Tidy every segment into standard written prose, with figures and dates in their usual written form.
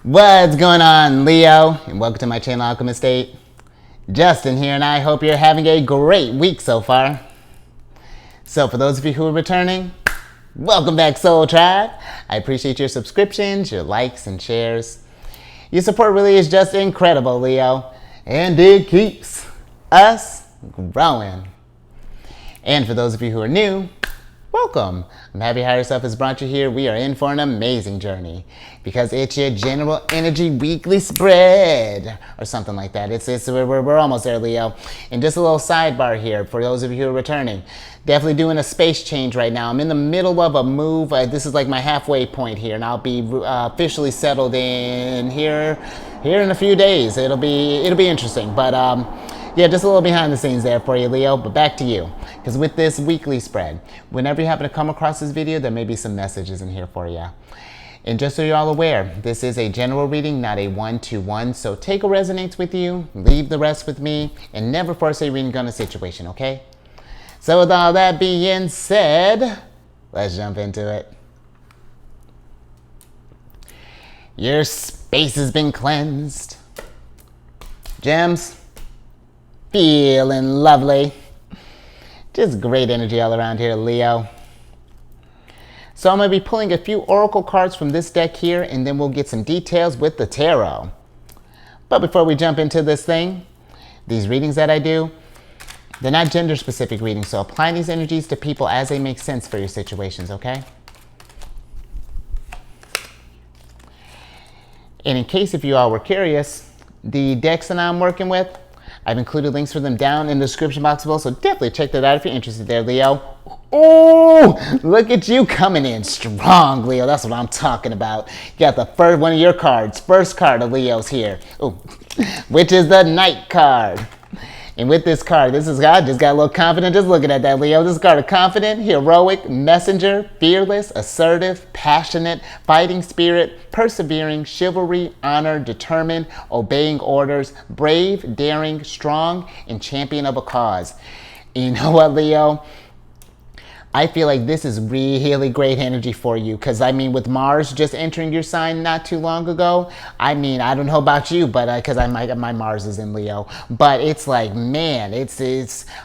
What's going on, Leo? And welcome to my channel, Alchemist. Justin here, and I hope you're having a great week so far. So for those of you who are returning, welcome back, Soul Tribe. I appreciate your subscriptions, your likes, and shares. Your support really is just incredible, Leo. And it keeps us growing. And for those of you who are new, welcome. I'm happy Higher Self has brought you here. We are in for an amazing journey because it's your general energy weekly spread or something like that. We're almost there, Leo. And just a little sidebar here for those of you who are returning. Definitely doing a space change right now. I'm in the middle of a move. This is like my halfway point here, and I'll be officially settled in here in a few days. It'll be interesting, but yeah, just a little behind the scenes there for you, Leo, but back to you. Because with this weekly spread, whenever you happen to come across this video, there may be some messages in here for you. And just so you're all aware, this is a general reading, not a one-to-one. So take what resonates with you, leave the rest with me, and never force a reading on a situation, okay? So with all that being said, let's jump into it. Your space has been cleansed. Gems. Feeling lovely. Just great energy all around here, Leo. So I'm going to be pulling a few oracle cards from this deck here, and then we'll get some details with the tarot. But before we jump into this thing, these readings that I do, they're not gender specific readings, so apply these energies to people as they make sense for your situations, okay? And in case if you all were curious, the decks that I'm working with, I've included links for them down in the description box below, so definitely check that out if you're interested there, Leo. Oh, look at you coming in strong, Leo. That's what I'm talking about. You got the first one of your cards, first card of Leo's here, ooh, which is the Knight card. And with this card, I just got a little confident just looking at that, Leo. This card is confident, heroic, messenger, fearless, assertive, passionate, fighting spirit, persevering, chivalry, honor, determined, obeying orders, brave, daring, strong, and champion of a cause. And you know what, Leo? I feel like this is really great energy for you because, I mean, with Mars just entering your sign not too long ago, I mean, I don't know about you, but because my Mars is in Leo, but it's like, man,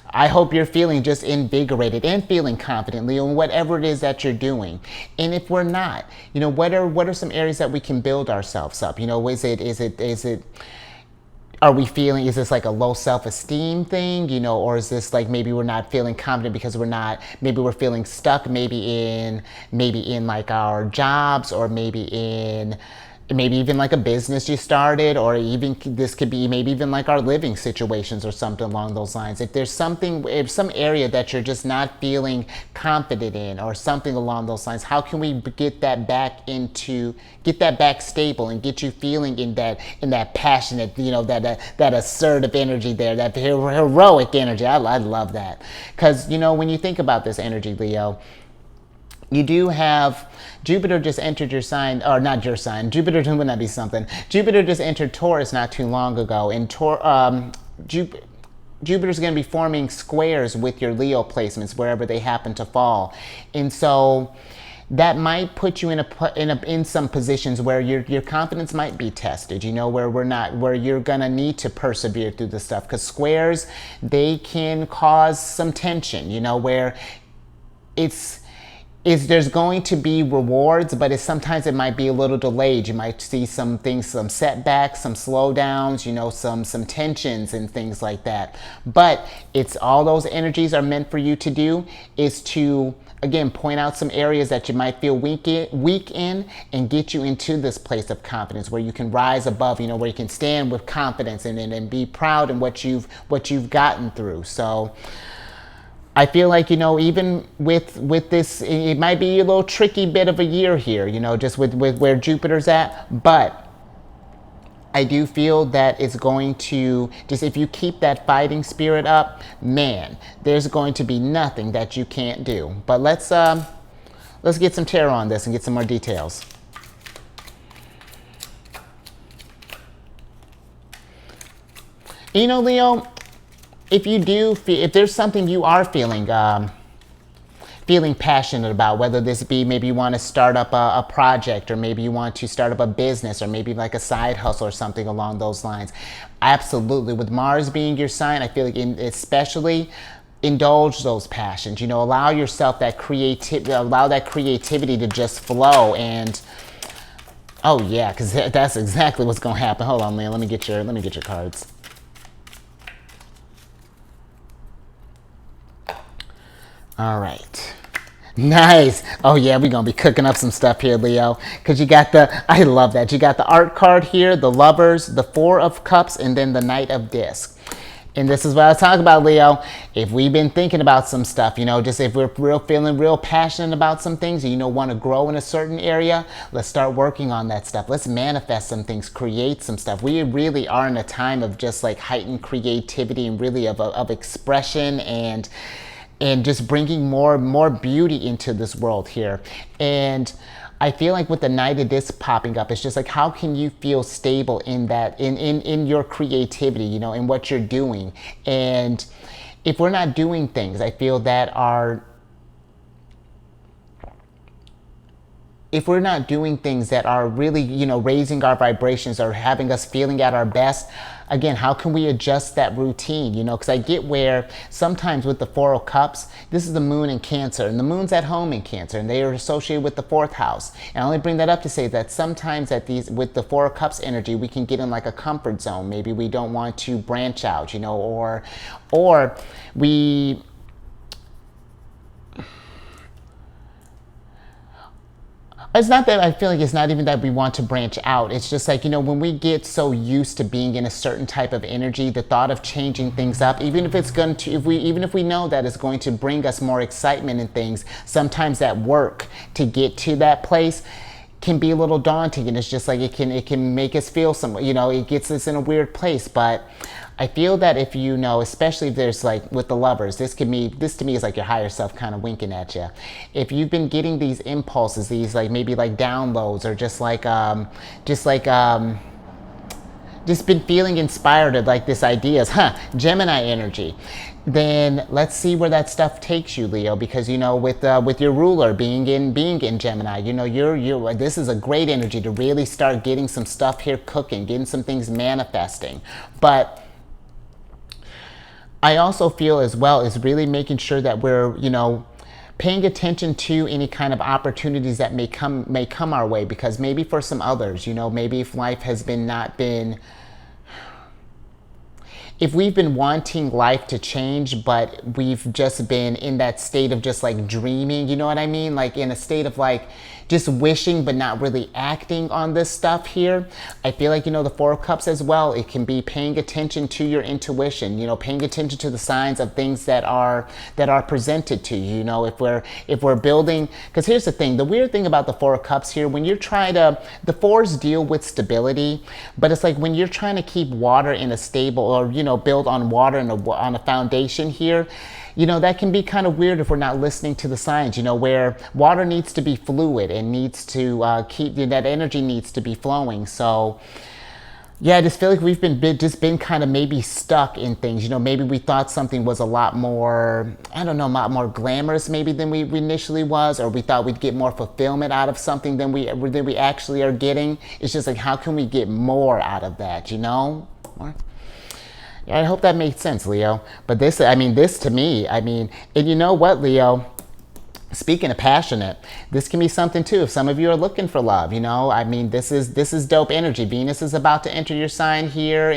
I hope you're feeling just invigorated and feeling confident, Leo, in whatever it is that you're doing. And if we're not, you know, what are some areas that we can build ourselves up? You know, are we feeling, is this like a low self-esteem thing, you know, or is this like maybe we're not feeling confident because maybe we're feeling stuck maybe in like our jobs, or maybe even like a business you started, or even this could be maybe even like our living situations or something along those lines. If there's some area that you're just not feeling confident in or something along those lines, how can we get that back stable and get you feeling in that passionate, you know, that assertive energy there, that heroic energy. I love that. Because, you know, when you think about this energy, Leo, you do have Jupiter just entered your sign, or not your sign. Jupiter, wouldn't that be something? Jupiter just entered Taurus not too long ago, and Jupiter's going to be forming squares with your Leo placements wherever they happen to fall, and so that might put you in some positions where your confidence might be tested. You know, where you're gonna need to persevere through the stuff, because squares, they can cause some tension. You know, where there's going to be rewards, but sometimes it might be a little delayed. You might see some things, some setbacks, some slowdowns, you know, some tensions and things like that. But it's all those energies are meant for you to do is to, again, point out some areas that you might feel weak in and get you into this place of confidence where you can rise above, you know, where you can stand with confidence and be proud in what you've gotten through. So I feel like, you know, even with this, it might be a little tricky bit of a year here, you know, just with where Jupiter's at. But I do feel that it's going to, just if you keep that fighting spirit up, man, there's going to be nothing that you can't do. But let's get some tarot on this and get some more details. You know, Leo, if there's something you are feeling feeling passionate about, whether this be maybe you want to start up a project, or maybe you want to start up a business, or maybe like a side hustle or something along those lines. Absolutely. With Mars being your sign, I feel like especially indulge those passions, you know, allow yourself that creativity to just flow. And oh yeah, because that's exactly what's going to happen. Hold on, man. Let me get your cards. All right. Nice. Oh yeah, we're going to be cooking up some stuff here, Leo. Because you got I love that. You got the art card here, the Lovers, the Four of Cups, and then the Knight of Discs. And this is what I was talking about, Leo. If we've been thinking about some stuff, you know, just if we're feeling real passionate about some things, and, you know, want to grow in a certain area, let's start working on that stuff. Let's manifest some things, create some stuff. We really are in a time of just like heightened creativity and really of expression and just bringing more beauty into this world here. And I feel like with the Knight of Discs popping up, it's just like, how can you feel stable in that, in your creativity, you know, in what you're doing? And if we're not doing things, I feel that if we're not doing things that are really, you know, raising our vibrations or having us feeling at our best, again, how can we adjust that routine? You know, because I get where sometimes with the Four of Cups, this is the moon in Cancer, and the moon's at home in Cancer, and they are associated with the 4th house. And I only bring that up to say that sometimes with the Four of Cups energy, we can get in like a comfort zone. Maybe we don't want to branch out, you know, or we... It's not that I feel like it's not even that we want to branch out. It's just like, you know, when we get so used to being in a certain type of energy, the thought of changing things up, even if it's going to, even if we know that it's going to bring us more excitement and things, sometimes that work to get to that place can be a little daunting, and it's just like it can make us feel some, you know, it gets us in a weird place. But I feel that if you know, especially if there's like with the Lovers, this to me is like your higher self kind of winking at you. If you've been getting these impulses, these like maybe like downloads, or just been feeling inspired at like this ideas, Gemini energy, then let's see where that stuff takes you, Leo. Because, you know, with your ruler being in Gemini, you know, this is a great energy to really start getting some stuff here cooking, getting some things manifesting. But I also feel as well is really making sure that we're, you know, paying attention to any kind of opportunities that may come our way. Because maybe for some others, you know, maybe if life has if we've been wanting life to change, but we've just been in that state of just like dreaming, you know what I mean? Like in a state of like just wishing but not really acting on this stuff here. I feel like, you know, the Four of Cups as well, it can be paying attention to your intuition, you know, paying attention to the signs of things that are presented to you. You know, if we're building, because here's the thing, the weird thing about the Four of Cups here, when you're trying to, the fours deal with stability, but it's like when you're trying to keep water in a stable, or, you know, build on water and on a foundation here, you know, that can be kind of weird if we're not listening to the signs, you know, where water needs to be fluid and needs to that energy needs to be flowing. So yeah, I just feel like we've been kind of maybe stuck in things, you know, maybe we thought something was a lot more, I don't know, a lot more glamorous maybe than we initially was, or we thought we'd get more fulfillment out of something than we actually are getting. It's just like, how can we get more out of that, you know? I hope that makes sense, Leo. But this to me, and you know what, Leo? Speaking of passionate, this can be something too. If some of you are looking for love, you know, this is dope energy. Venus is about to enter your sign here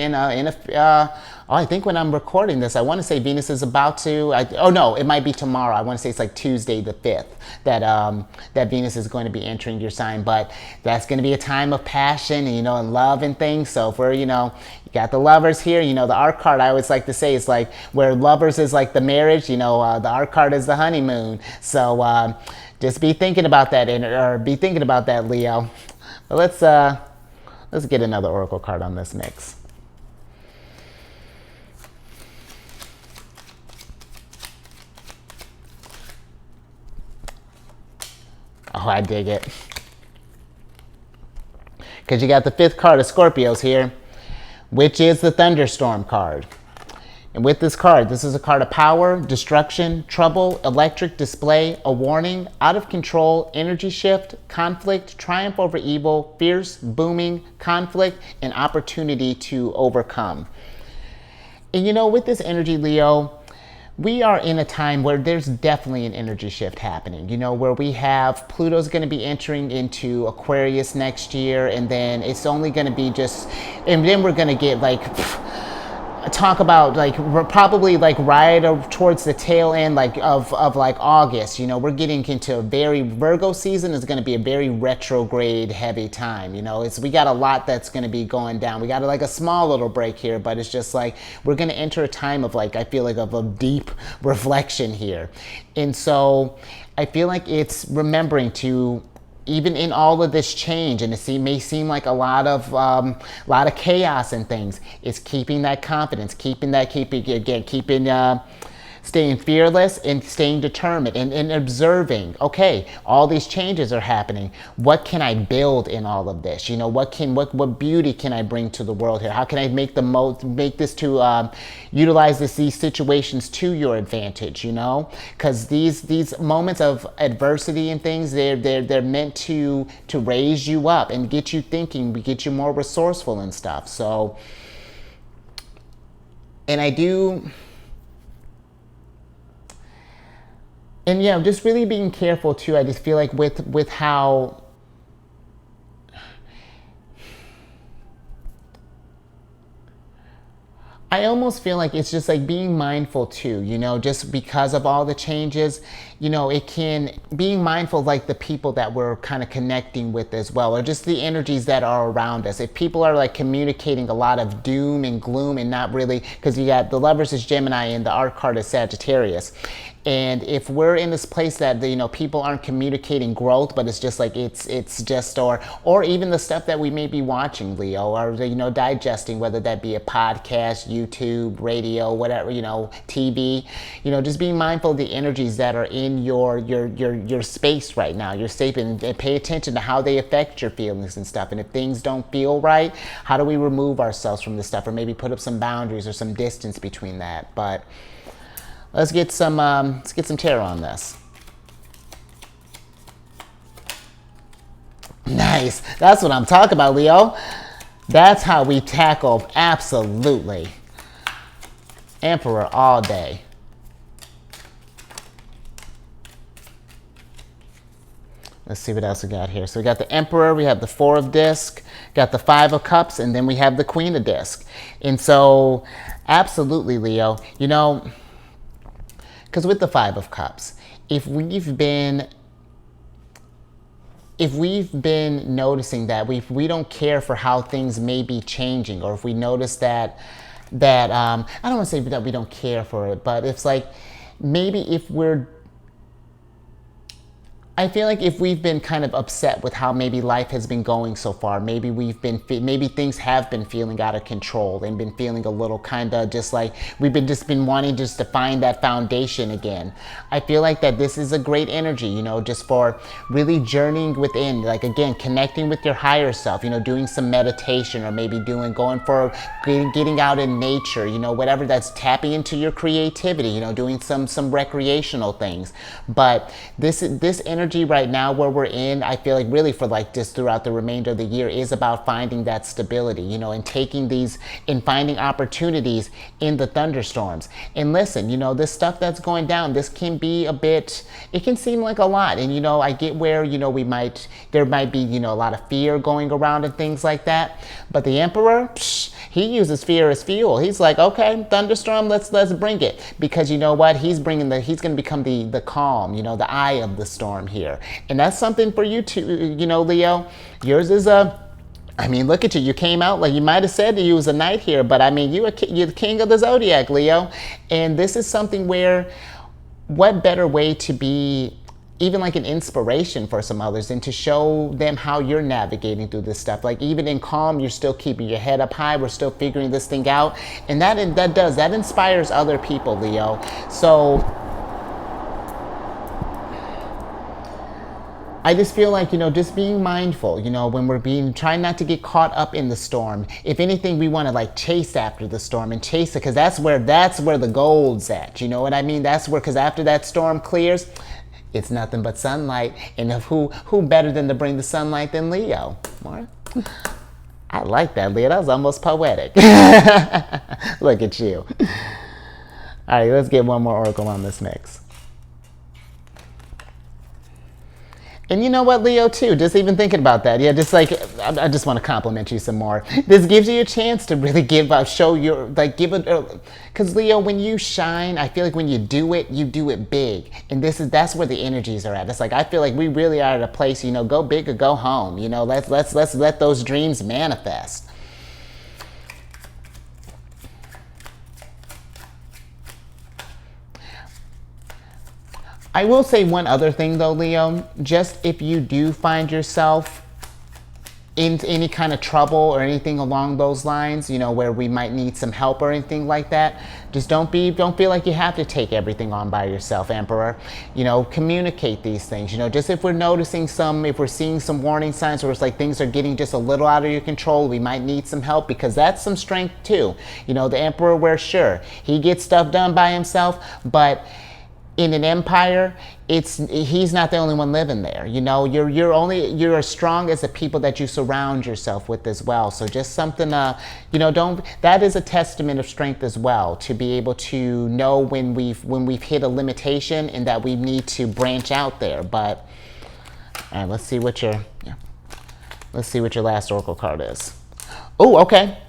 I think when I'm recording this, I want to say Venus is about to, oh no, it might be tomorrow. I want to say it's like Tuesday the 5th that Venus is going to be entering your sign. But that's going to be a time of passion and, you know, and love and things. So if we're, you know, you got the Lovers here, you know, the art card, I always like to say, is like where Lovers is like the marriage, you know, the art card is the honeymoon. So just be thinking about that, Leo. But let's get another oracle card on this mix. Oh, I dig it. Because you got the 5th card of Scorpios here, which is the Thunderstorm card. And with this card, this is a card of power, destruction, trouble, electric display, a warning, out of control, energy shift, conflict, triumph over evil, fierce, booming, conflict, and opportunity to overcome. And you know, with this energy, Leo, we are in a time where there's definitely an energy shift happening, you know, where we have Pluto's going to be entering into Aquarius next year, and then it's only going to be just, and then we're going to get like, talk about like probably like right towards the tail end like of like August, you know, we're getting into a very Virgo season is going to be a very retrograde heavy time, you know. We got a lot that's going to be going down. We got like a small little break here, but it's just like we're going to enter a time of like, I feel like of a deep reflection here. And so I feel like it's remembering to, even in all of this change, and it may seem like a lot of chaos and things, is keeping that confidence, staying fearless and staying determined and observing, okay, all these changes are happening. What can I build in all of this? You know, what beauty can I bring to the world here? How can I make utilize these situations to your advantage, you know? Because these moments of adversity and things, they're meant to raise you up and get you thinking, get you more resourceful and stuff. So, and I do. And yeah, just really being careful too. I just feel like with how I almost feel like it's just like being mindful too, you know, just because of all the changes, you know, being mindful of like the people that we're kind of connecting with as well, or just the energies that are around us. If people are like communicating a lot of doom and gloom and not really, because you got the Lovers is Gemini and the art card is Sagittarius. And if we're in this place that, you know, people aren't communicating growth, but it's just like it's just, or even the stuff that we may be watching, Leo, or, you know, digesting, whether that be a podcast, YouTube, radio, whatever, you know, TV, you know, just being mindful of the energies that are in your space right now, your safe, and pay attention to how they affect your feelings and stuff. And if things don't feel right, how do we remove ourselves from this stuff, or maybe put up some boundaries or some distance between that? But let's get some tarot on this. Nice. That's what I'm talking about, Leo. That's how we tackle, absolutely. Emperor all day. Let's see what else we got here. So we got the Emperor, we have the Four of Discs, got the Five of Cups, and then we have the Queen of Discs. And so, absolutely, Leo, you know, because with the Five of Cups, if we've been noticing that we don't care for how things may be changing, or if we notice that I don't want to say that we don't care for it, but it's like maybe I feel like if we've been kind of upset with how maybe life has been going so far, maybe maybe things have been feeling out of control and been feeling a little kind of just like we've been wanting just to find that foundation again. I feel like that this is a great energy, you know, just for really journeying within, like again, connecting with your higher self, you know, doing some meditation, or maybe getting out in nature, you know, whatever, that's tapping into your creativity, you know, doing some recreational things. But this energy right now where we're in, I feel like really for like just throughout the remainder of the year, is about finding that stability, you know, and taking these and finding opportunities in the thunderstorms. And listen, you know, this stuff that's going down, this can be it can seem like a lot. And, you know, I get where, you know, there might be, you know, a lot of fear going around and things like that. But the Emperor, he uses fear as fuel. He's like, okay, thunderstorm, let's bring it. Because you know what? He's going to become the calm, you know, the eye of the storm here. And that's something for you too, you know, Leo. Yours is I mean, look at you. You came out like you might have said that you was a knight here, but I mean, you're the king of the zodiac, Leo. And this is something where, what better way to be even like an inspiration for some others than to show them how you're navigating through this stuff. Like even in calm, you're still keeping your head up high. We're still figuring this thing out. And that inspires other people, Leo. So I just feel like, just being mindful, when we're trying not to get caught up in the storm. If anything, we want to like chase after the storm and chase it, because that's where the gold's at. You know what I mean? That's where, because after that storm clears, it's nothing but sunlight. And who better than to bring the sunlight than Leo? More? I like that, Leo. That was almost poetic. Look at you. All right, let's get one more oracle on this mix. And you know what, Leo, too, just even thinking about that, yeah, just like, I just want to compliment you some more. This gives you a chance to really show your, like, because Leo, when you shine, I feel like when you do it big. And that's where the energies are at. It's like, I feel like we really are at a place, go big or go home. Let's let those dreams manifest. I will say one other thing though, Leo, just if you do find yourself in any kind of trouble or anything along those lines, where we might need some help or anything like that, just don't feel like you have to take everything on by yourself, Emperor. Communicate these things, just if we're seeing some warning signs where it's like things are getting just a little out of your control, we might need some help, because that's some strength too. The Emperor, where sure, he gets stuff done by himself, but in an empire, he's not the only one living there. You're as strong as the people that you surround yourself with as well. So just something, that is a testament of strength as well, to be able to know when we've hit a limitation and that we need to branch out there. But all right, let's see what your last oracle card is. Oh, okay.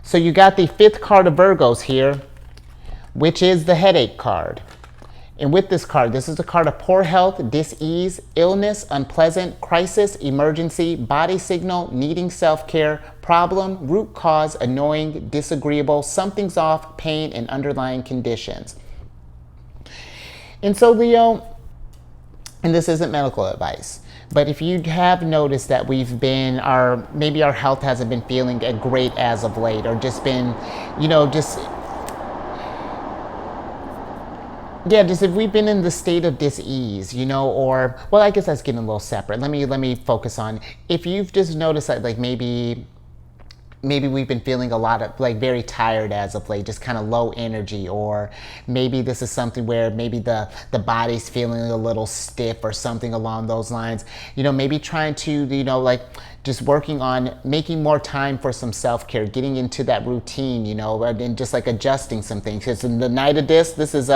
So you got the 5th card of Virgos here, which is the headache card. And with this card, this is a card of poor health, dis-ease, illness, unpleasant, crisis, emergency, body signal, needing self-care, problem, root cause, annoying, disagreeable, something's off, pain, and underlying conditions. And so, Leo, and this isn't medical advice, but if you have noticed that maybe our health hasn't been feeling great as of late, or just been, just if we've been in the state of dis-ease, or, well, I guess that's getting a little separate. Let me focus on, if you've just noticed that, like, maybe we've been feeling a lot of, like, very tired as of late, just kind of low energy, or maybe this is something where maybe the body's feeling a little stiff or something along those lines. Maybe trying to, like, just working on making more time for some self-care, getting into that routine, and just like adjusting some things. Because in the night of this is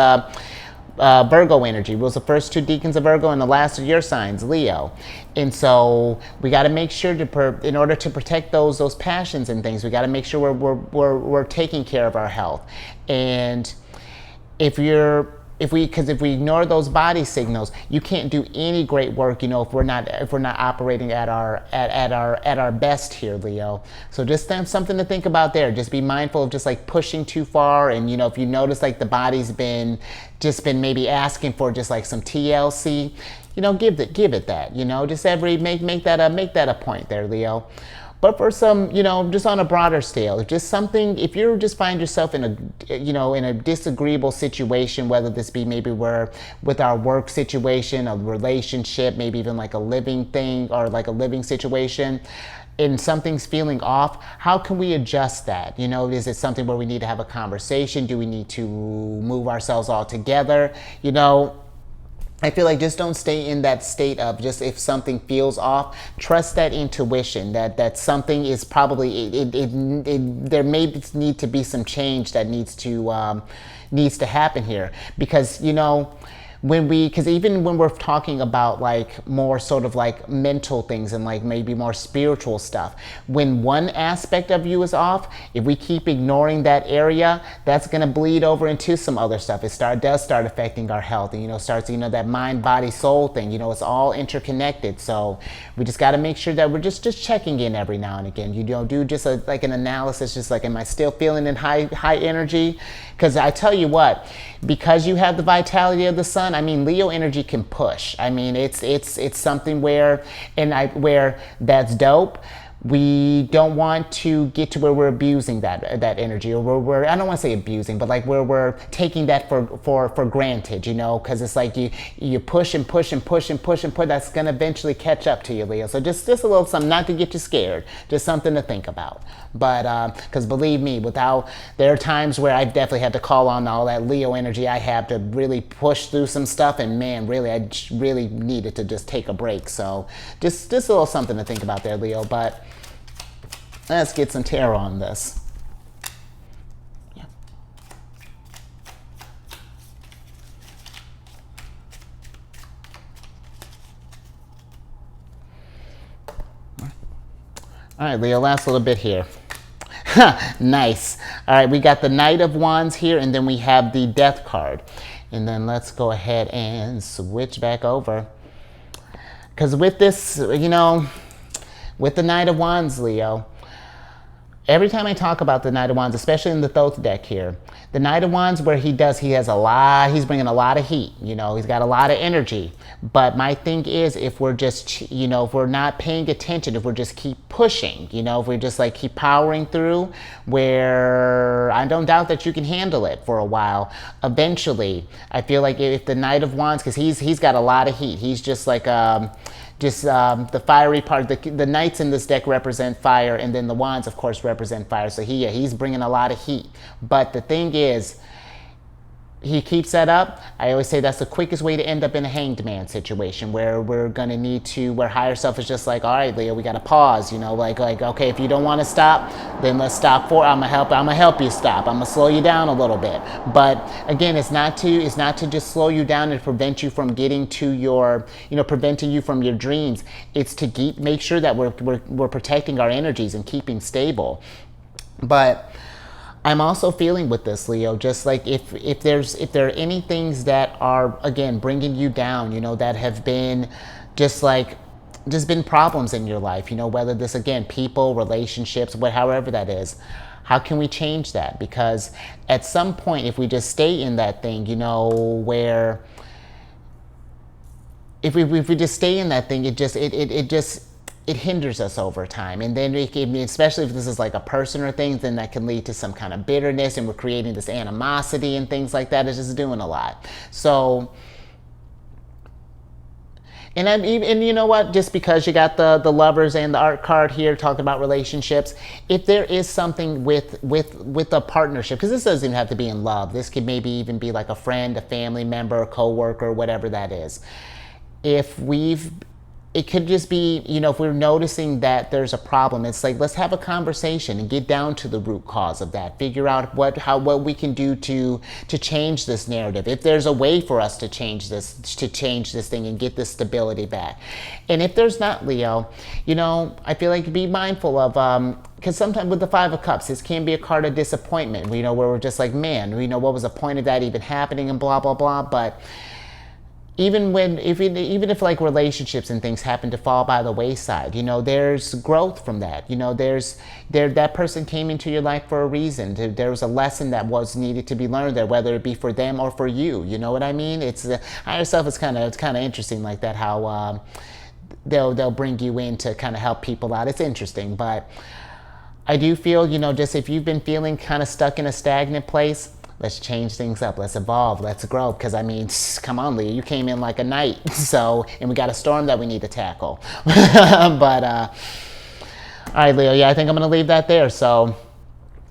Virgo energy. It was the first 2 decans of Virgo and the last of your signs, Leo. And so we got to make sure in order to protect those passions and things, we got to make sure we're taking care of our health. And if we ignore those body signals, you can't do any great work, if we're not operating at our best here, Leo. So just something to think about there. Just be mindful of just like pushing too far, and if you notice like the body's been maybe asking for just like some TLC, give it that, just make that a point there, Leo. But for some, just on a broader scale, just something, if you just find yourself in a disagreeable situation, whether this be maybe with our work situation, a relationship, maybe even like a living thing or like a living situation, and something's feeling off, how can we adjust that? Is it something where we need to have a conversation? Do we need to move ourselves all together? I feel like just don't stay in that state of just, if something feels off, trust that intuition that something is probably, there may need to be some change that needs to happen here. Because, because even when we're talking about like more sort of like mental things and like maybe more spiritual stuff, when one aspect of you is off, if we keep ignoring that area, that's going to bleed over into some other stuff. It does start affecting our health, and starts that mind, body, soul thing. It's all interconnected. So we just got to make sure that we're just checking in every now and again. Do just like an analysis, just like, am I still feeling in high energy? Because I tell you what, because you have the vitality of the sun, Leo energy can push. It's something where that's dope. we don't want to get to where we're abusing that energy, or we're I don't want to say abusing, but like where we're taking that for granted, you know, because it's like you push and push and push and push and push. That's gonna eventually catch up to you, Leo. So just a little something, not to get you scared, just something to think about. But because believe me, there are times where I've definitely had to call on all that Leo energy I have to really push through some stuff, and man, really I really needed to just take a break. So just a little something to think about there, Leo. But let's get some tarot on this. Yeah. All right, Leo, last little bit here. Nice. All right, we got the Knight of Wands here, and then we have the Death card. And then let's go ahead and switch back over. Because with this, you know, with the Knight of Wands, Leo, every time I talk about the Knight of Wands, especially in the Thoth deck here, the Knight of Wands, where he's bringing a lot of heat, you know, he's got a lot of energy. But my thing is, if we're just, you know, if we're not paying attention, if we're just keep pushing, you know, if we just like keep powering through, where I don't doubt that you can handle it for a while. Eventually, I feel like if the Knight of Wands, because he's got a lot of heat, he's just like, the fiery part. The knights in this deck represent fire, and then the wands, of course, represent fire. So he's bringing a lot of heat. But the thing is, he keeps that up. I always say that's the quickest way to end up in a hanged man situation, where we're gonna need to, where higher self is just like, all right, Leo, we gotta pause, you know, like okay, if you don't want to stop, then let's stop. I'm gonna help you stop. I'm gonna slow you down a little bit. But again, it's not to just slow you down and prevent you from getting to your, you know, preventing you from your dreams. It's to make sure that we're protecting our energies and keeping stable. But I'm also feeling with this, Leo, just like if there are any things that are, again, bringing you down, you know, that have been just been problems in your life, you know, whether this, again, people, relationships, however that is, how can we change that? Because at some point, if we just stay in that thing, you know, where if we just stay in that thing, it hinders us over time. And then especially if this is like a person or thing, then that can lead to some kind of bitterness, and we're creating this animosity and things like that. It's just doing a lot. So, and you know what, just because you got the Lovers and the Art card here talking about relationships, if there is something with a partnership, because this doesn't even have to be in love, this could maybe even be like a friend, a family member, a co-worker, whatever that is. It could just be, you know, if we're noticing that there's a problem, it's like, let's have a conversation and get down to the root cause of that. Figure out what we can do to change this narrative. If there's a way for us to change this thing and get this stability back. And if there's not, Leo, you know, I feel like be mindful of, because sometimes with the Five of Cups, this can be a card of disappointment, you know, where we're just like, man, you know, what was the point of that even happening and blah, blah, blah. But even if like relationships and things happen to fall by the wayside, you know, there's growth from that. You know, that person came into your life for a reason. There was a lesson that was needed to be learned there, whether it be for them or for you. You know what I mean? It's higher self is kind of interesting like that, how they'll bring you in to kind of help people out. It's interesting, but I do feel, you know, just if you've been feeling kind of stuck in a stagnant place, let's change things up. Let's evolve. Let's grow. Because, I mean, come on, Leo. You came in like a knight. So, and we got a storm that we need to tackle. But, all right, Leo. Yeah, I think I'm going to leave that there. So,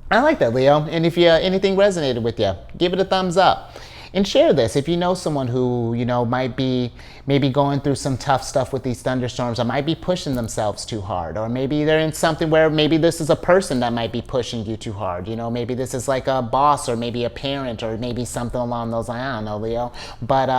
I like that, Leo. And if anything resonated with you, give it a thumbs up. And share this if you know someone who, you know, might be maybe going through some tough stuff with these thunderstorms, or might be pushing themselves too hard, or maybe they're in something where maybe this is a person that might be pushing you too hard. You know, maybe this is like a boss, or maybe a parent, or maybe something along those lines. I don't know, Leo. But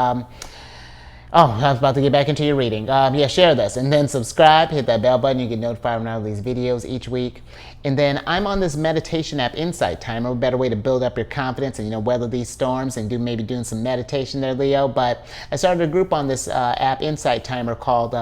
oh, I was about to get back into your reading. Yeah, share this and then subscribe. Hit that bell button. You get notified when I release videos each week. And then I'm on this meditation app, Insight Timer. A better way to build up your confidence and, you know, weather these storms and maybe doing some meditation there, Leo. But I started a group on this app, Insight Timer, called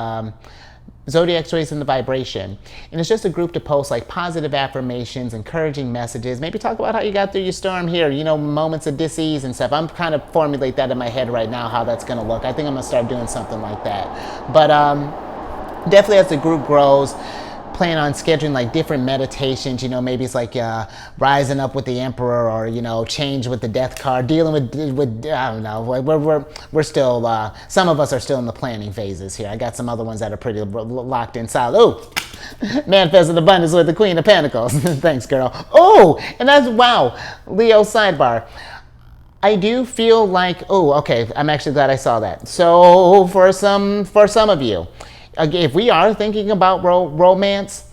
Zodiacs Raising the Vibration. And it's just a group to post like positive affirmations, encouraging messages, maybe talk about how you got through your storm here, you know, moments of dis-ease and stuff. I'm kind of formulate that in my head right now, how that's going to look. I think I'm going to start doing something like that. But definitely as the group grows, plan on scheduling like different meditations, maybe it's like rising up with the Emperor, or change with the Death card, dealing with I don't know. We're still some of us are still in the planning phases here. I got some other ones that are pretty locked in solid. Oh, manifest in abundance with the Queen of Pentacles. Thanks, girl. Oh, and that's wow, Leo sidebar. I do feel like, oh, okay, I'm actually glad I saw that. So for some of you, if we are thinking about romance,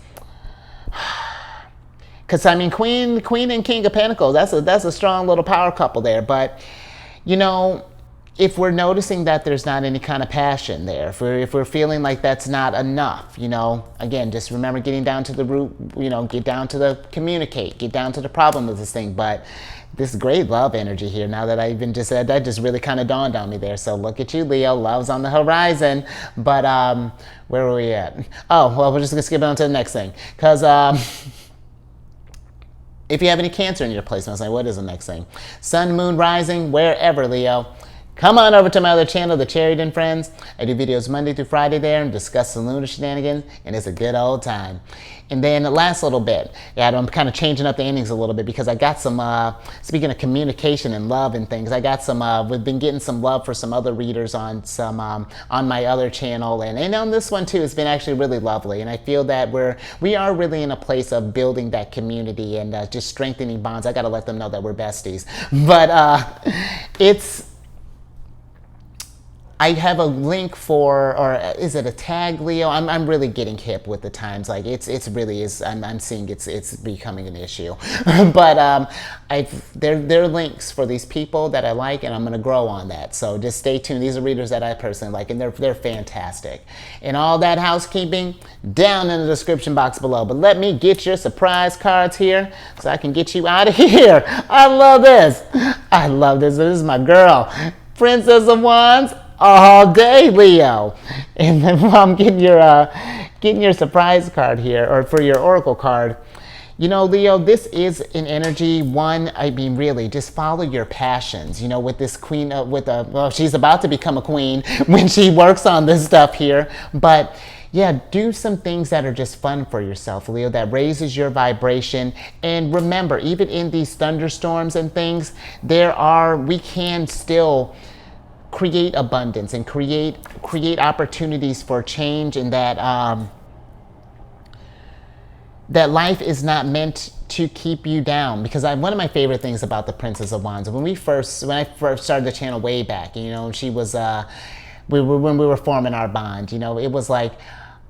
because I mean, Queen and King of Pentacles, that's a strong little power couple there. But if we're noticing that there's not any kind of passion there, if we're feeling like that's not enough, again, just remember getting down to the root, get down to the communicate, get down to the problem of this thing. But this great love energy here, now that I even just said that, just really kind of dawned on me there. So look at you, Leo, love's on the horizon. But where are we at? Oh, well, we're just gonna skip on to the next thing. Because if you have any Cancer in your placements, like, what is the next thing? Sun, moon, rising, wherever, Leo. Come on over to my other channel, The Chariot and Friends. I do videos Monday through Friday there and discuss the lunar shenanigans, and it's a good old time. And then the last little bit, I'm kind of changing up the endings a little bit because I got some, speaking of communication and love and things, I got some, we've been getting some love for some other readers on some, on my other channel. And on this one too, it's been actually really lovely. And I feel that we are really in a place of building that community and just strengthening bonds. I got to let them know that we're besties. But I have a link for, or is it a tag, Leo? I'm really getting hip with the times. Like it's really is. I'm seeing it's becoming an issue. But there are links for these people that I like, and I'm gonna grow on that. So just stay tuned. These are readers that I personally like, and they're fantastic. And all that housekeeping down in the description box below. But let me get your surprise cards here, so I can get you out of here. I love this. I love this. This is my girl, Princess of Wands. All day, Leo. And then while I'm getting your surprise card here, or for your oracle card, Leo, this is an energy one. I mean, really, just follow your passions. With this queen, well, she's about to become a queen when she works on this stuff here. But yeah, do some things that are just fun for yourself, Leo, that raises your vibration. And remember, even in these thunderstorms and things, we can still create abundance and create opportunities for change, and that that life is not meant to keep you down. Because one of my favorite things about the Princess of Wands, when I first started the channel way back, she was when we were forming our bond, it was like,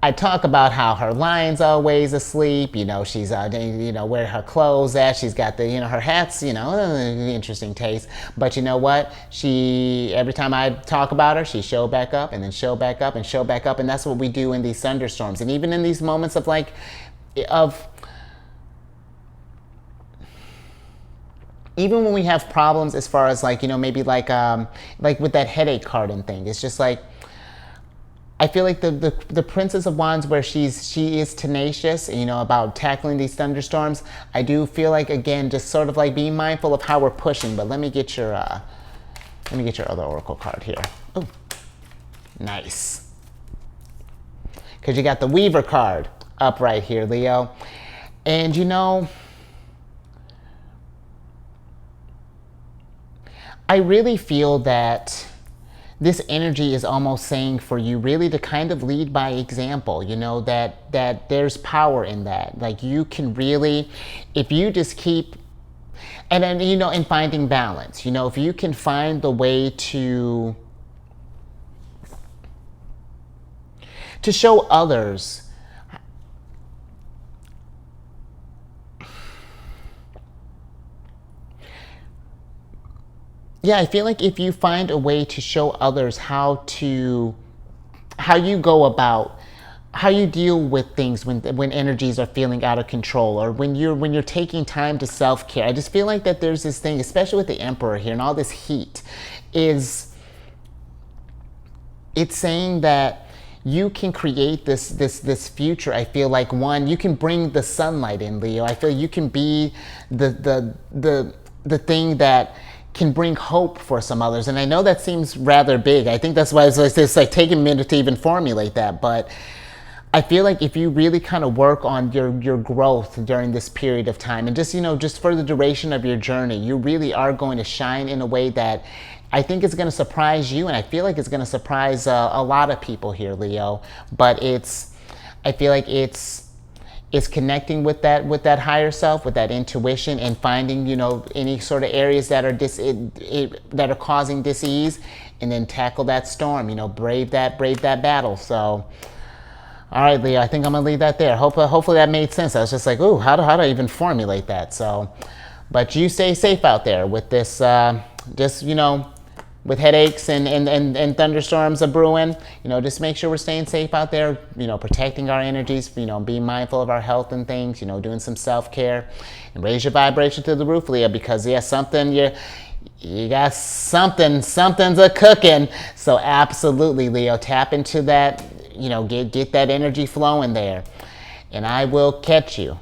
I talk about how her lion's always asleep, she's, where her clothes at, she's got the, her hats, interesting taste. But you know what? Every time I talk about her, she show back up and then show back up and show back up. And that's what we do in these thunderstorms. And even in these moments of even when we have problems as far as maybe like with that headache card and thing, it's just like, I feel like the Princess of Wands, where she is tenacious, about tackling these thunderstorms. I do feel like, again, just sort of like being mindful of how we're pushing. But let me get your other oracle card here. Oh, nice. Because you got the Weaver card up right here, Leo, and I really feel that this energy is almost saying for you really to kind of lead by example, that there's power in that. Like, you can really, if you just keep, and then, in finding balance, if you can find the way to show others I feel like if you find a way to show others how you go about, how you deal with things when energies are feeling out of control, or when you're taking time to self-care. I just feel like that there's this thing, especially with the Emperor here and all this heat, it's saying that you can create this future. I feel like, one, you can bring the sunlight in, Leo. I feel you can be the thing that can bring hope for some others. And I know that seems rather big. I think that's why it's like taking a minute to even formulate that. But I feel like if you really kind of work on your growth during this period of time, and just, you know, just for the duration of your journey, you really are going to shine in a way that I think is going to surprise you, and I feel like it's going to surprise a lot of people here, Leo. But I feel like it's connecting with that higher self, with that intuition, and finding, you know, any sort of areas that are that are causing dis-ease, and then tackle that storm. You know, brave that battle. So. All right, Leo, I think I'm going to leave that there. Hopefully that made sense. I was just like, ooh, how do I even formulate that? So, but you stay safe out there with this, just, you know, with headaches and thunderstorms are brewing. You know, just make sure we're staying safe out there, you know, protecting our energies, you know, being mindful of our health and things, you know, doing some self-care, and raise your vibration to the roof, Leo, because, yeah, you got something's a cooking. So absolutely, Leo, tap into that. You know, get that energy flowing there. And I will catch you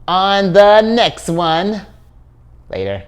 on the next one. Later.